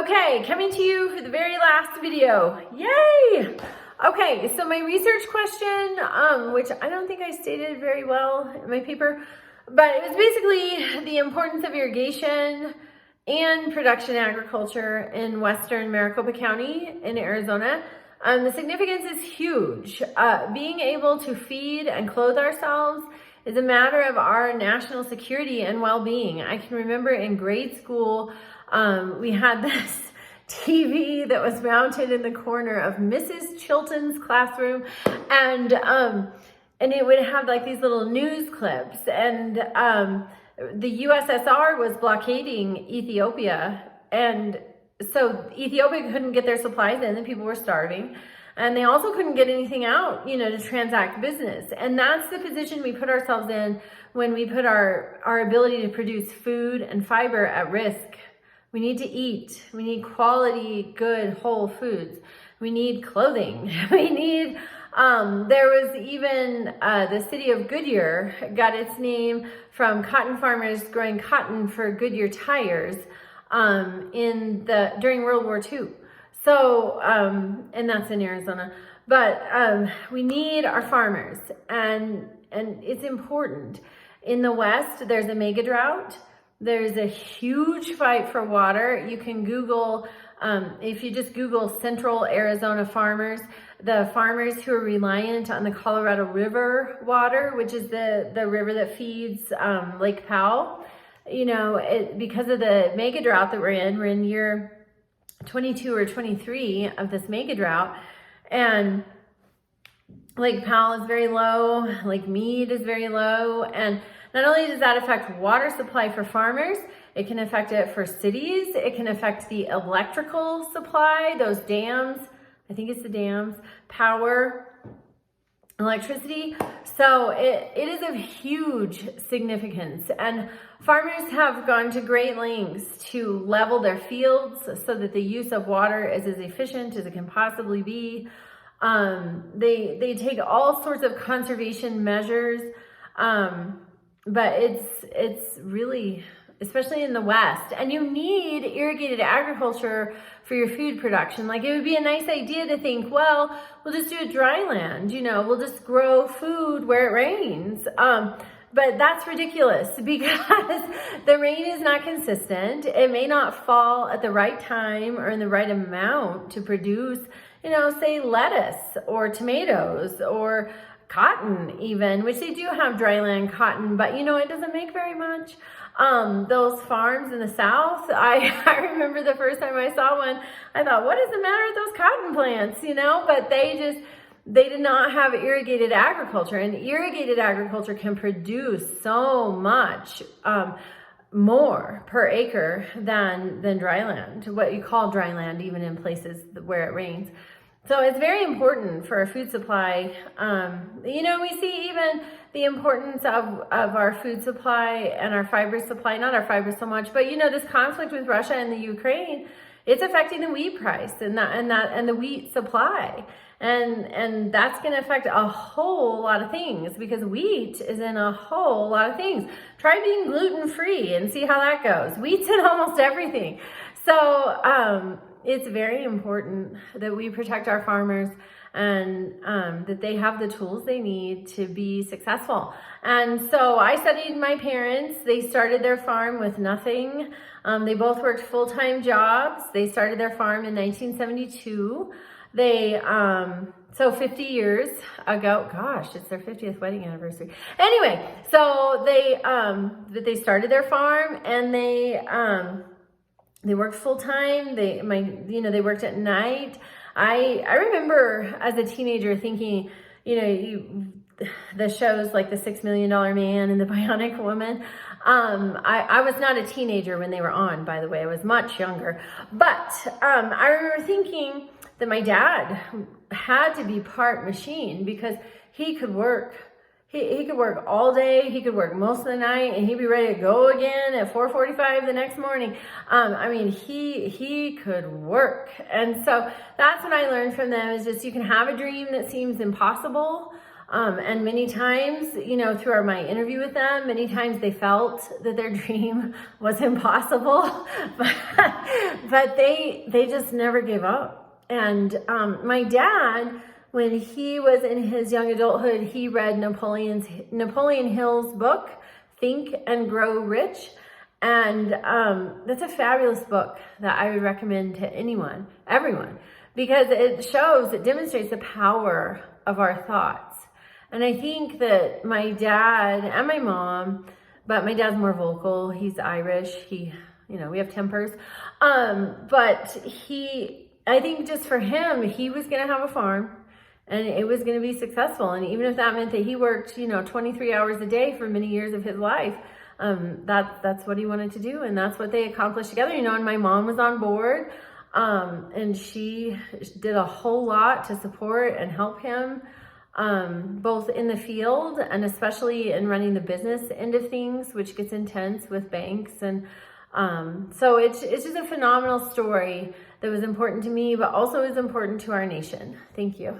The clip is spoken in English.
Okay, coming to you for the very last video. Yay! Okay, so my research question, which I don't think I stated very well in my paper, but it was basically the importance of irrigation and production agriculture in Western Maricopa County in Arizona. The significance is huge. Being able to feed and clothe ourselves is a matter of our national security and well-being. I can remember in grade school, we had this TV that was mounted in the corner of Mrs. Chilton's classroom, and it would have like these little news clips, and the USSR was blockading Ethiopia, and so Ethiopia couldn't get their supplies in, and people were starving. And they also couldn't get anything out, to transact business. And that's the position we put ourselves in when we put our ability to produce food and fiber at risk. We need to eat. We need quality, good, whole foods. We need clothing. We need, there was even the city of Goodyear got its name from cotton farmers growing cotton for Goodyear tires during World War II. So, and that's in Arizona, but we need our farmers, and it's important. In the West, there's a mega drought. There's a huge fight for water. You can Google, if you just Google Central Arizona farmers, the farmers who are reliant on the Colorado River water, which is the river that feeds Lake Powell, because of the mega drought that we're in year 22 or 23 of this mega drought, and Lake Powell is very low, Lake Mead is very low, and not only does that affect water supply for farmers, it can affect it for cities, it can affect the electrical supply, those dams, I think it's the dams, power, electricity. So it is of huge significance, and farmers have gone to great lengths to level their fields so that the use of water is as efficient as it can possibly be. They take all sorts of conservation measures, but it's really, especially in the West, and you need irrigated agriculture for your food production. Like, it would be a nice idea to think, well, we'll just do a dry land, we'll just grow food where it rains. But that's ridiculous because the rain is not consistent. It may not fall at the right time or in the right amount to produce, say lettuce or tomatoes or cotton even, which they do have dryland cotton, but it doesn't make very much. Those farms in the South, I remember the first time I saw one, I thought, what is the matter with those cotton plants, but they did not have irrigated agriculture, and irrigated agriculture can produce so much more per acre than dryland, what you call dryland, even in places where it rains. So it's very important for our food supply. We see even the importance of our food supply and our fiber supply, not our fiber so much, but this conflict with Russia and the Ukraine, it's affecting the wheat price and the wheat supply. And that's going to affect a whole lot of things, because wheat is in a whole lot of things. Try being gluten-free and see how that goes. Wheat's in almost everything. So it's very important that we protect our farmers and that they have the tools they need to be successful. And so I studied my parents. They started their farm with nothing. They both worked full-time jobs. They started their farm in 1972. They, so 50 years ago, gosh, it's their 50th wedding anniversary. Anyway, so they started their farm, and they worked full time. They worked at night. I remember as a teenager thinking, the shows like The $6 Million Man and The Bionic Woman. I was not a teenager when they were on, by the way. I was much younger. But I remember thinking that my dad had to be part machine, because he could work. He could work all day. He could work most of the night, and he'd be ready to go again at 4:45 the next morning. He could work. And so that's what I learned from them, is just you can have a dream that seems impossible. And many times, through my interview with them, many times they felt that their dream was impossible, but they just never gave up. And my dad, when he was in his young adulthood, he read Napoleon Hill's book, Think and Grow Rich. And that's a fabulous book that I would recommend to everyone, because it demonstrates the power of our thoughts. And I think that my dad and my mom, but my dad's more vocal. He's Irish. We have tempers. But I think just for him, he was going to have a farm and it was going to be successful. And even if that meant that he worked, 23 hours a day for many years of his life, that's what he wanted to do. And that's what they accomplished together, and my mom was on board. And she did a whole lot to support and help him, both in the field and especially in running the business end of things, which gets intense with banks. And so it's just a phenomenal story that was important to me, but also is important to our nation. Thank you.